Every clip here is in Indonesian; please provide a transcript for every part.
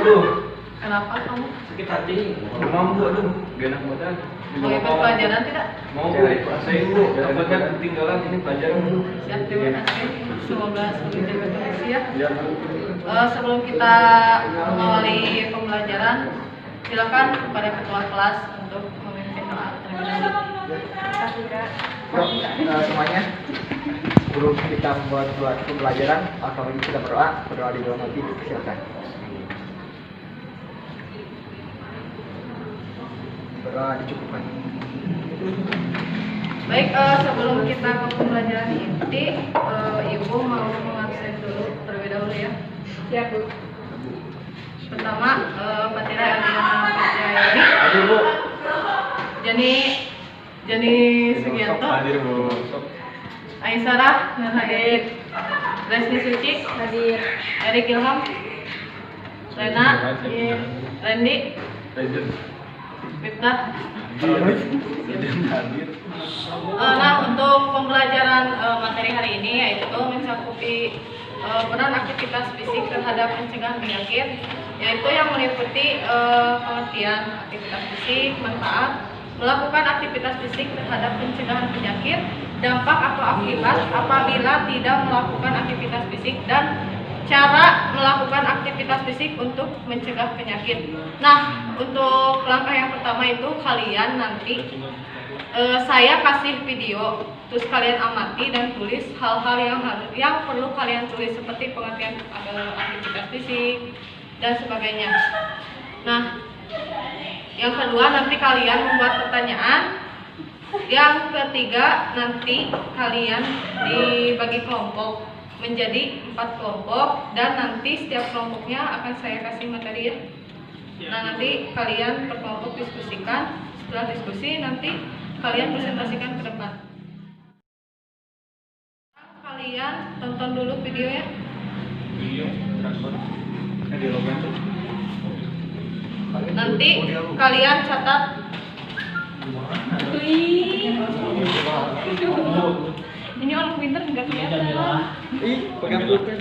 tuh. Kenapa kamu? Sakit hati. Mampu tuh. Gak enak badan. Mau ikut pelajaran tidak? Mau bu, saya dulu. Takutnya ketinggalan ini pelajaran. Siap, terima kasih. Semoga semakin terima kasih ya. Ya bu. Sebelum kita mengawali pembelajaran, silakan kepada ketua kelas untuk memimpin doa terlebih dahulu. Semuanya, sebelum kita membuat pembelajaran, kalau kita berdoa di dalam hati, silakan. Berdoa dicukupkan. Baik, sebelum kita ke pembelajaran inti, Ibu mau mengabsen dulu terlebih dahulu ya. Siap, Bu. Pertama, Fatira Adriana Fatriani. Aduh bu. Jani Sugianto. Hadir bu. Aisyarah Nurhadir. Resni Suci hadir. Erik Ilham. Rena. Randy. Miftah. Nah, untuk pembelajaran materi hari ini yaitu mencakupi peran aktivitas fisik terhadap pencegahan penyakit, yaitu yang meliputi pengertian aktivitas fisik, manfaat, melakukan aktivitas fisik terhadap pencegahan penyakit, dampak atau akibat apabila tidak melakukan aktivitas fisik, dan cara melakukan aktivitas fisik untuk mencegah penyakit. Nah, untuk langkah yang pertama itu kalian nanti saya kasih video, terus kalian amati dan tulis hal-hal yang perlu kalian tulis seperti pengertian aktivitas fisik dan sebagainya. Nah, yang kedua nanti kalian membuat pertanyaan. Yang ketiga nanti kalian dibagi kelompok menjadi 4 kelompok dan nanti setiap kelompoknya akan saya kasih materi ya. Nah, nanti kalian per kelompok diskusikan. Setelah diskusi nanti kalian presentasikan ke depan. Kalian tonton dulu video ya. Nanti kalian catat. Ini orang pintar nggak kelihatan. Pegang pulpen.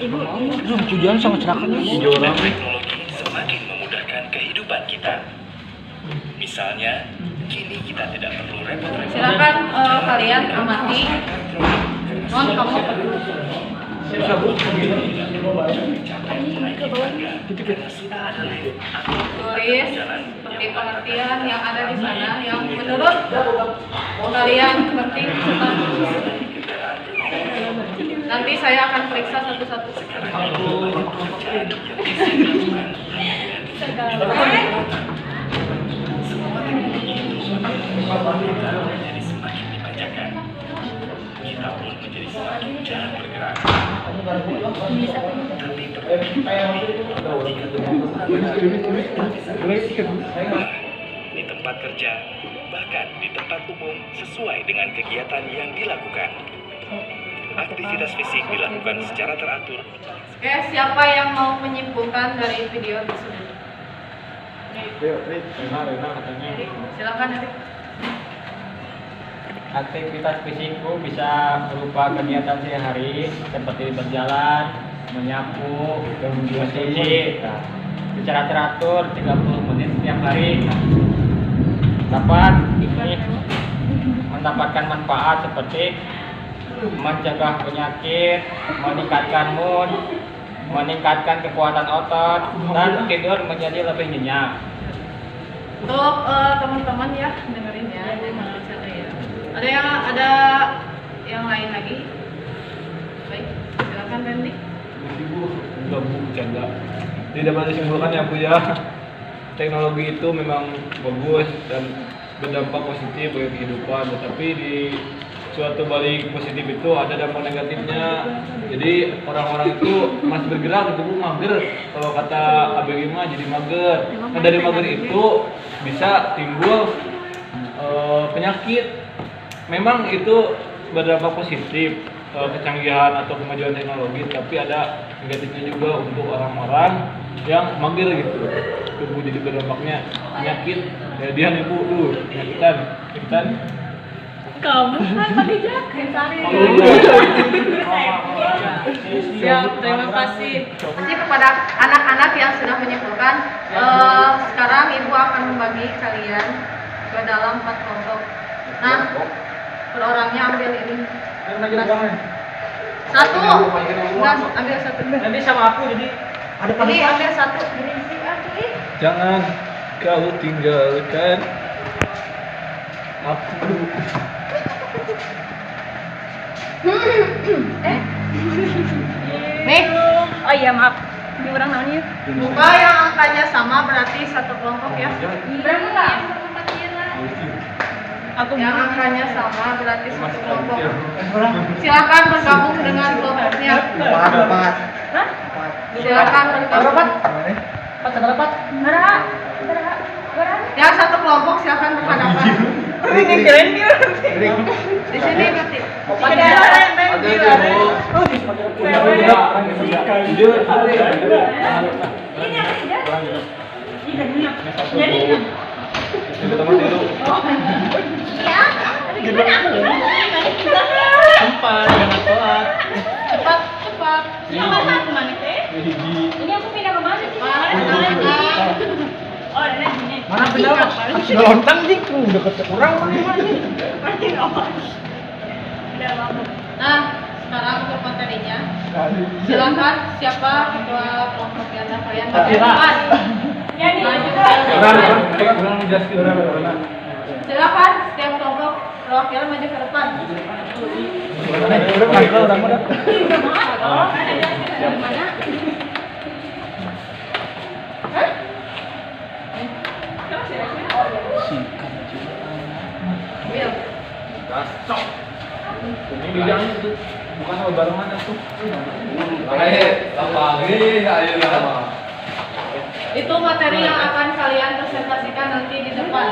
Ibu. Tujuan sama cerakannya. Teknologi semakin memudahkan kehidupan kita. Misalnya, kini kita tidak perlu repot-repot. Silakan kalian amati. Non kamu tulis seperti pengertian yang ada di sana yang menurut kalian penting. Nanti saya akan periksa satu-satu. Menjadi semakin dimanjakan, kita pun menjadi semakin jarang bergerak. Di tempat kerja, bahkan di tempat umum sesuai dengan kegiatan yang dilakukan. Aktivitas fisik dilakukan secara teratur. Oke, siapa yang mau menyimpulkan dari video tersebut? Silakan Erik. Aktivitas fisikku bisa berupa kegiatan sehari-hari seperti berjalan, menyapu, mencuci, secara teratur 30 menit setiap hari. Dapat ini mendapatkan manfaat seperti mencegah penyakit, meningkatkan mood, meningkatkan kekuatan otot, dan tidur menjadi lebih nyenyak. Untuk teman-teman ya, dengerin ya, jangan bercanda ya. Ada yang lain lagi? Baik, silakan Randy. Enggak bu, bercanda. Tidak dapat disimpulkan ya bu ya. Teknologi itu memang bagus dan berdampak positif bagi kehidupan, tetapi di suatu balik positif itu ada dampak negatifnya. Jadi orang-orang itu masih bergerak itu mager. Kalau kata ABG mah jadi mager. Nah dari mager itu bisa timbul penyakit. Memang itu berdampak positif kecanggihan atau kemajuan teknologi, tapi ada negatifnya juga untuk orang-orang yang mager gitu. Tubuh jadi berdampaknya penyakit. Kemudian ibu penyakitan. Kamu kan pakai jaket tadi. Siap, terima kasih. Kasih kepada anak-anak yang sudah menyimpulkan. Sekarang ibu akan membagi kalian ke dalam 4 kelompok. Nah, per orangnya ambil ini. Satu. Enggak, ambil satu. Nanti sama aku jadi ada Ini ambil satu. Jangan kau tinggalkan aku. Nih, Oh iya maaf. Ini orang namanya. buka yang angkanya sama berarti satu kelompok ya. Berapa? Aku Yang angkanya sama berarti satu kelompok. Silakan bergabung dengan kelompoknya. Empat. Silakan bergabung. Yang satu kelompok silakan berhadapan. Di sini berarti. Cepat, cepat. Ini aku pindah ke mana sih? Oh, ada sini. mana pindah? Lontang sih, deket kurang mana? Udah lama. Nah, sekarang untuk materinya. Silakan siapa ketua kelompok di antara kalian berdepan. Ya nih. Kurang menjelaskan orang. Silakan setiap kelompok perwakilan maju ke depan. Bil. Ini bidang itu bukan hal barengan tuh. Itu materi yang akan kalian presentasikan nanti di depan.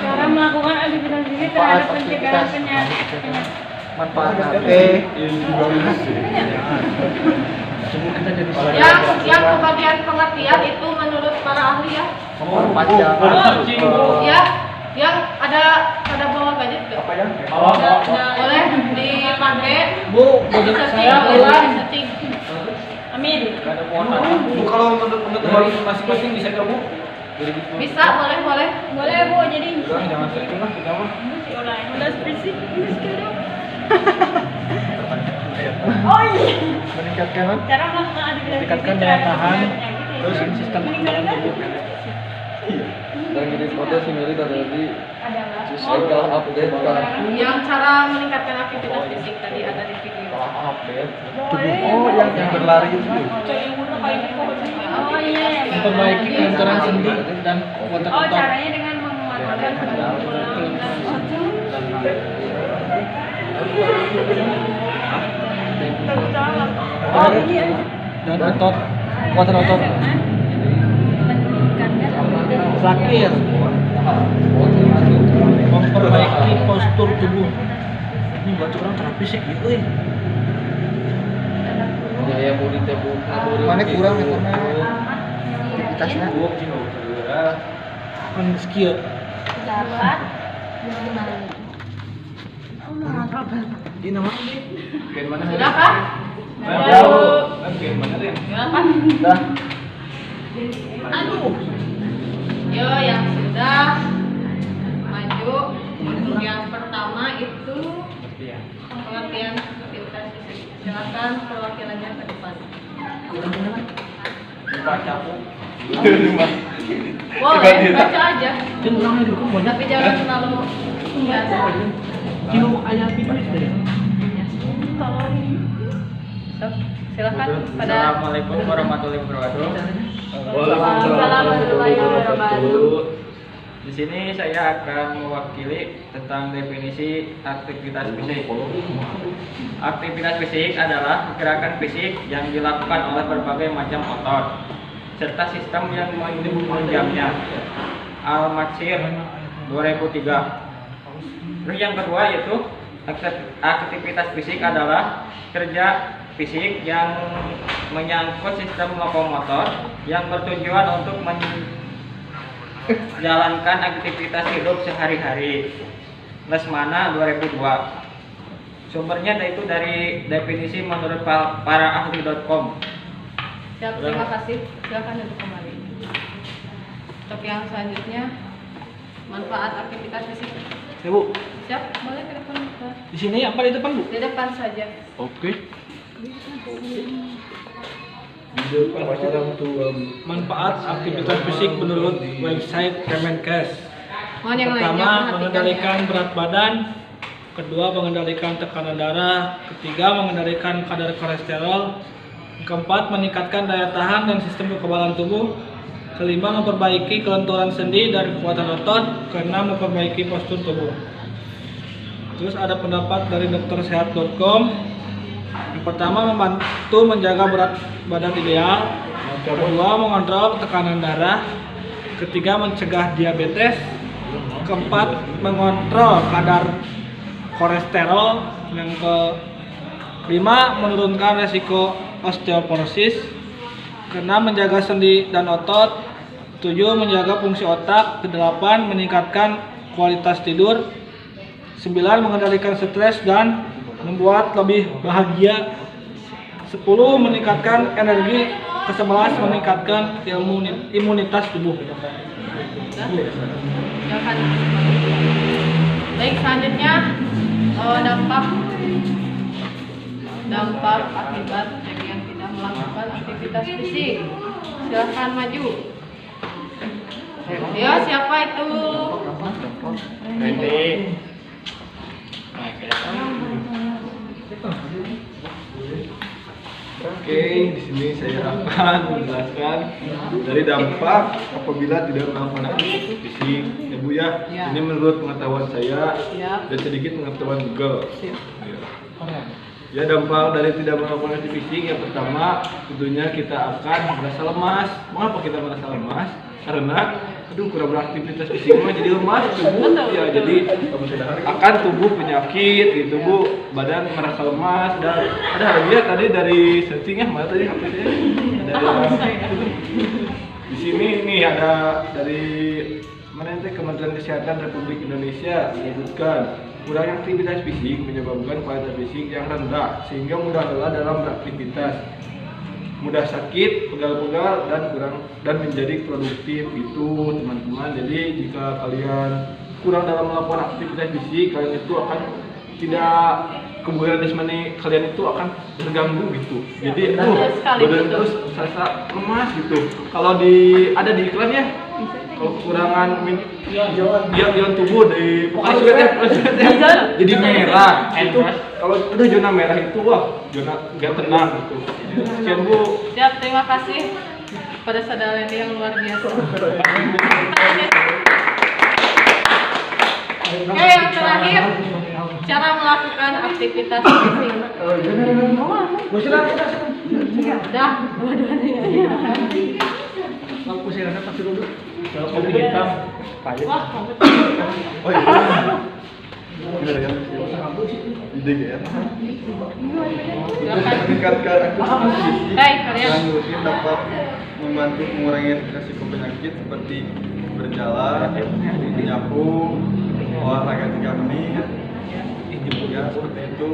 Cara melakukan aktivitas fisik terhadap pencegahan penyakit. Manfaat HP. Yang kebagian pengertian itu menurut para ahli ya. Panjang. Ya, yang ada pada bawah gadget tuh. Boleh dipakai. Bu, Di setting, boleh di setting. Amin. Kalau menurut masing-masing bisa gabung. Bisa, boleh, boleh. Boleh Bu, jadi Jangan setting lah, kita mah. udah fisik. Oh iya. Meningkatkan Cara melakukan aktivitas Meningkatkan fisik daya terhadap tahan, penyakit ya. terus sistem kekebalan tubuh. Dan ini foto simili dari Adalah cycle update kan. Yang cara meningkatkan aktivitas fisik tadi ada di video. Update. Oh, yang berlari itu. Oh iya. Memperbaiki kelenturan sendi dan otot Oh otot. caranya dengan menguatkan tulang dan otot. Oh iya. Dan otot, kekuatan otot. Terakhir, memperbaiki postur tubuh. Ini buat orang terapi sih gitu ya. Daya body tebuk. Mana kurang ya karena aktivitasnya. Kan skill. Ini nama Gen mana? Sudah kan? Gen mana deh? Silakan. Dah. Aduh. Yo, yang sudah maju. Untuk yang pertama itu pengertian aktivitas fisik. Silakan perwakilannya ke depan. baca aku. Boleh, baca aja. Dan orangnya dulu banyak. Tapi jangan terlalu biasa. Kilo ayam itu deh. Silakan pada Assalamualaikum warahmatullahi wabarakatuh. Waalaikumsalam warahmatullahi wabarakatuh. Di sini saya akan mewakili tentang definisi aktivitas fisik. Aktivitas fisik adalah gerakan fisik yang dilakukan oleh berbagai macam otot serta sistem yang menunjangnya. Al-Matsir 2003. Terus yang kedua yaitu aktivitas fisik adalah kerja fisik yang menyangkut sistem lokomotor yang bertujuan untuk Jalankan aktivitas hidup sehari-hari. Lesmana 2002. Sumbernya itu dari definisi menurut paraahli.com. Siap, terima kasih. Silakan duduk kembali. Untuk yang selanjutnya, manfaat aktivitas fisik. Ya Bu, Siap, boleh ke depan. Pak. di sini apa di depan Bu? Di depan saja. Oke. Di depan orang tua. Manfaat aktivitas fisik menurut website Kemenkes. Mohon yang lainnya Pertama, perhatikan mengendalikan ya. berat badan. Kedua, mengendalikan tekanan darah. Ketiga, mengendalikan kadar kolesterol. Keempat, meningkatkan daya tahan dan sistem kekebalan tubuh. Kelima, memperbaiki kelenturan sendi dan kekuatan otot. Keenam, memperbaiki postur tubuh. Terus ada pendapat dari doktersehat.com. Yang pertama, membantu menjaga berat badan ideal. Kedua, mengontrol tekanan darah. Ketiga, mencegah diabetes. Keempat, mengontrol kadar kolesterol. Yang kelima, menurunkan resiko osteoporosis. Keenam, menjaga sendi dan otot. 7, menjaga fungsi otak. 8, meningkatkan kualitas tidur. 9, mengendalikan stres dan membuat lebih bahagia. 10, meningkatkan energi. Ke-11, meningkatkan imunitas tubuh. Silakan. Baik, selanjutnya dampak akibat bagi yang tidak melakukan aktivitas fisik. Silakan maju. Ya, siapa itu? Randy. Oke, di sini saya akan menjelaskan dari dampak apabila tidak melakukan aktivitas fisik, ya Bu ya. Ya. Ini menurut pengetahuan saya Siap. dan sedikit pengetahuan Google. Siap. Ya, dampak dari tidak melakukan aktivitas fisik yang pertama tentunya kita akan merasa lemas. Mengapa kita merasa lemas? Karena kurang beraktivitas fisik mah jadi lemas tubuh. Betul, Ya, betul. jadi akan tubuh penyakit gitu Bu, badan merasa lemas dan ada lagi ya tadi dari searching ya, mana tadi HP-nya? Ada di sini nih ada dari mana itu Kementerian Kesehatan Republik Indonesia menyebutkan kurang aktivitas fisik menyebabkan kualitas fisik yang rendah sehingga mudah lelah dalam beraktivitas, mudah sakit, pegal-pegal dan menjadi produktif itu teman-teman. Jadi jika kalian kurang dalam melakukan aktivitas fisik, kalian itu akan tidak kebugaran jasmani kalian itu akan terganggu gitu. Jadi betul sekali, badan betul. terus serasa lemas gitu. Kalau ada di iklan ya, kalau kekurangan ion tubuh di jadi merah itu. Kalau udah zona merah itu wah zona nggak tenang gitu. Sekian Bu. Siap, terima kasih pada saudara Randy yang luar biasa. Oke, yang terakhir, cara melakukan aktivitas fisik. Udah, dua-duanya. Lampu sirena pasti dulu. Kopi hitam. Wah, kamu Oh iya. Gimana ya? Ide ya. Meningkatkan aktivitas fisik Hai, kalian. yang rutin dapat membantu mengurangi risiko penyakit seperti berjalan, menyapu, olahraga 3 menit. Ya, seperti itu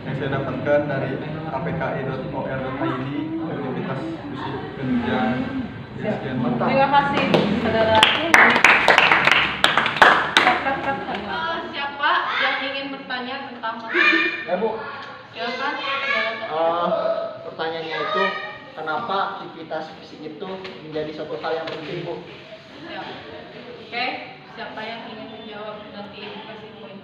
yang saya dapatkan dari apki.or.id aktivitas fisik penunjang. Sekian. Terima kasih, saudara. Siapa yang ingin bertanya tentang Bu, silakan. pertanyaannya itu kenapa aktivitas fisik itu menjadi suatu hal yang penting, Bu? Siap. Oke, siapa yang ingin menjawab nanti kasih poin.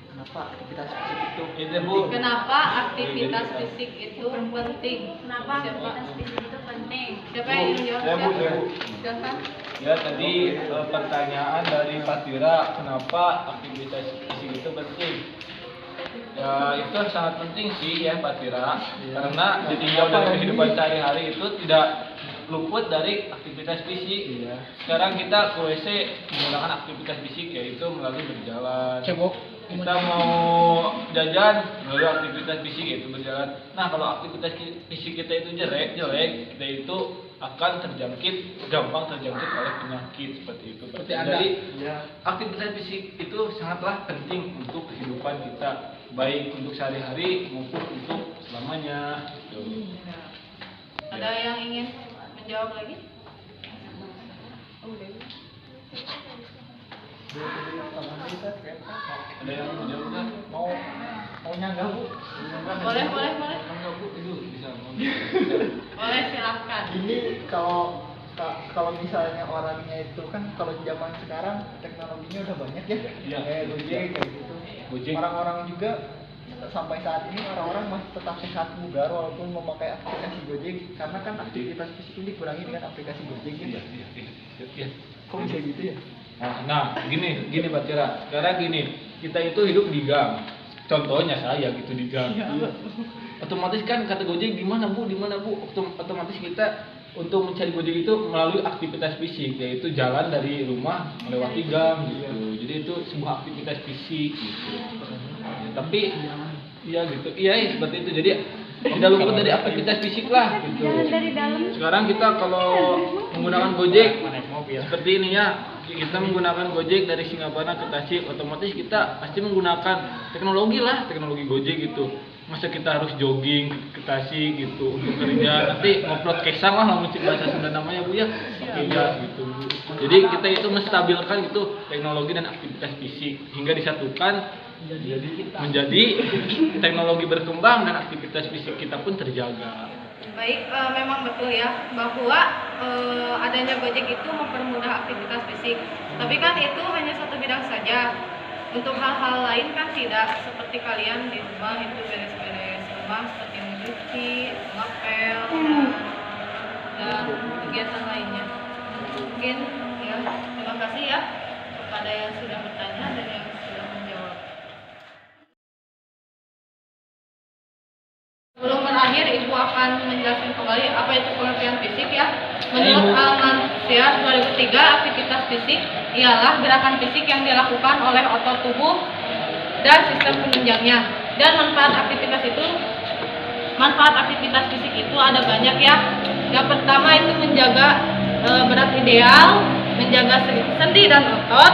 Kenapa aktivitas fisik itu Ide Bu. Kenapa aktivitas fisik itu penting? Kenapa aktivitas fisik itu penting? Siapa yang ingin jawab? Saya, Bu, saya, Bu. Silakan. Ya tadi pertanyaan dari Fatira, kenapa aktivitas fisik itu penting? Ya itu sangat penting sih ya Fatira, karena ditinjau dari kehidupan sehari-hari itu tidak luput dari aktivitas fisik. Sekarang kita ke WC menggunakan aktivitas fisik yaitu melalui berjalan. Kita mau jajan melalui aktivitas fisik yaitu berjalan. Nah kalau aktivitas fisik kita itu jelek, kita itu akan gampang terjangkit oleh penyakit seperti itu. Seperti Anda. Jadi aktivitas fisik itu sangatlah penting untuk kehidupan kita, baik untuk sehari-hari maupun untuk selamanya. Gitu. Ada yang ingin menjawab lagi? Ada yang menjawab kan? Mau nyanggah Bu? Boleh. Enggak Bu, itu bisa. Boleh, silahkan. Ini kalau misalnya orangnya itu kan kalau zaman sekarang teknologinya udah banyak ya. Iya. Kayak Gojek kayak gitu. Gojek. Orang-orang juga sampai saat ini orang-orang masih tetap sehat bugar walaupun memakai aplikasi Gojek karena kan aktivitas fisik ini dikurangi dengan aplikasi Gojek gitu. Iya. Kok bisa gitu ya? Nah, gini Pak Tira. Sekarang gini, kita itu hidup di gang. Contohnya saya gitu di gang. Otomatis kan kata Gojek di mana Bu? Otomatis kita untuk mencari Gojek itu melalui aktivitas fisik, yaitu jalan dari rumah melewati gang gitu. Jadi itu sebuah aktivitas fisik gitu. Ya, tapi iya gitu. Iya seperti itu. Jadi tidak luput dari aktivitas fisik lah gitu. Sekarang kita kalau menggunakan Gojek seperti ini ya, kita menggunakan Gojek dari Singapura ke Tasik, otomatis kita pasti menggunakan teknologi Gojek gitu. Masa kita harus jogging ke Tasik gitu untuk kerja, nanti ngoprot kesang lah namun bahasa Sunda namanya Bu ya, pakai jas gitu Bu. Jadi kita itu menstabilkan gitu teknologi dan aktivitas fisik hingga disatukan menjadi teknologi berkembang dan aktivitas fisik kita pun terjaga. Baik, memang betul ya bahwa adanya Gojek itu mempermudah aktivitas fisik. Tapi kan itu hanya satu bidang saja. Untuk hal-hal lain kan tidak, seperti kalian di rumah itu beres-beres rumah seperti mencuci, ngepel, dan kegiatan lainnya. Mungkin ya, terima kasih ya kepada yang sudah bertanya dan yang sudah menjawab. Sebelum berakhir, Ibu akan menjelaskan kembali apa itu pengertian fisik ya. Menurut Al-Mansyah 2003, aktivitas fisik ialah gerakan fisik yang dilakukan oleh otot tubuh dan sistem penunjangnya. Dan manfaat aktivitas fisik itu ada banyak ya. Yang pertama itu menjaga berat ideal, menjaga sendi dan otot,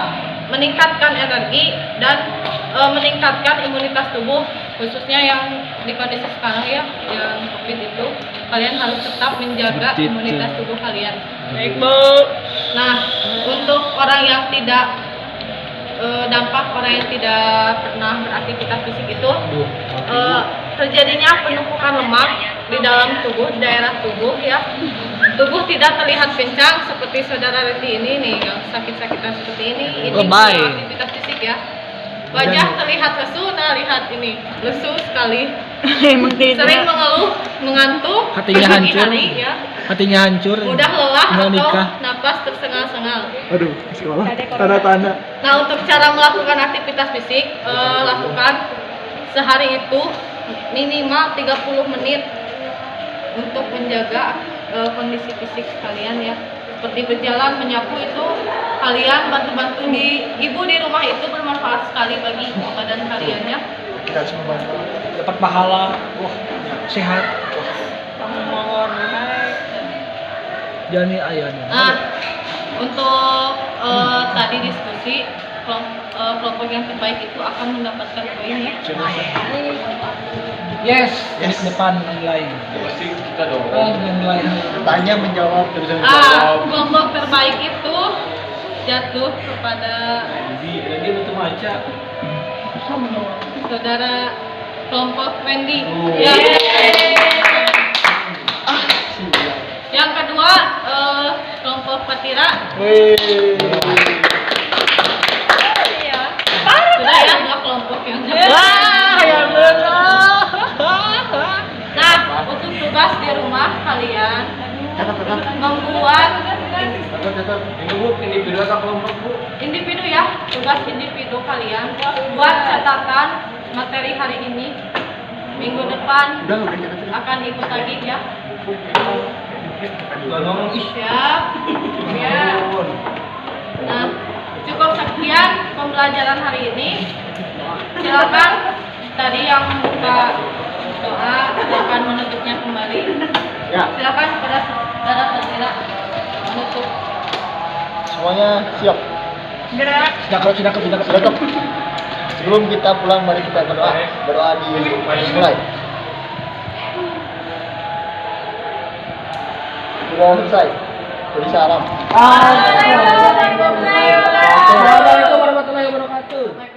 meningkatkan energi dan meningkatkan imunitas tubuh, khususnya yang di kondisi sekarang ya, yang COVID itu, kalian harus tetap menjaga imunitas tubuh kalian. Baik Bu. Nah, untuk orang yang tidak orang yang tidak pernah beraktivitas fisik itu, terjadinya penumpukan lemak di dalam tubuh, daerah tubuh ya. Tubuh tidak terlihat kencang seperti saudara Reti ini nih, yang sakit-sakitan seperti ini. Ini aktivitas fisik ya. Wajah terlihat lesu, nah lihat ini, lesu sekali. Sering mengeluh, mengantuk, Hatinya pagi hancur. hari ya. Hatinya hancur. Mudah lelah Tinggal atau nikah. napas tersengal-sengal. Aduh, sekolah. Tanda-tanda. Nah, untuk cara melakukan aktivitas fisik, lakukan sehari itu minimal 30 menit untuk menjaga kondisi fisik kalian ya. Seperti berjalan, menyapu itu kalian bantu-bantu ibu di rumah itu bermanfaat sekali bagi badan kalian ya. Kita harus membantu. Dapat pahala. Wah, sehat. Jani ayahnya. Nah, untuk tadi diskusi kelompok yang terbaik itu akan mendapatkan poin ya. Yes. Depan nilai. Pasti kita dong. Nilai. Tanya menjawab. Kelompok terbaik itu jatuh kepada Jadi betul maca. saudara kelompok Wendy. Oh. Ya. Yang kedua kelompok Patira. Sudah ya, dua kelompok yang Nah, untuk tugas di rumah kalian membuat Ini Bu, individu atau kelompok Bu? individu ya, tugas individu kalian buat catatan materi hari ini. Minggu depan akan ikut lagi ya. Siap. Ya. Nah, cukup sekian pembelajaran hari ini. Silakan tadi yang membuka doa akan menutupnya kembali. Ya. Silakan pada Tidak menutup. Semuanya siap. Gerak. Sudah kok. Sebelum kita pulang, mari kita berdoa. Berdoa dimulai. Sudah selesai. Beri salam. Assalamualaikum warahmatullahi wabarakatuh.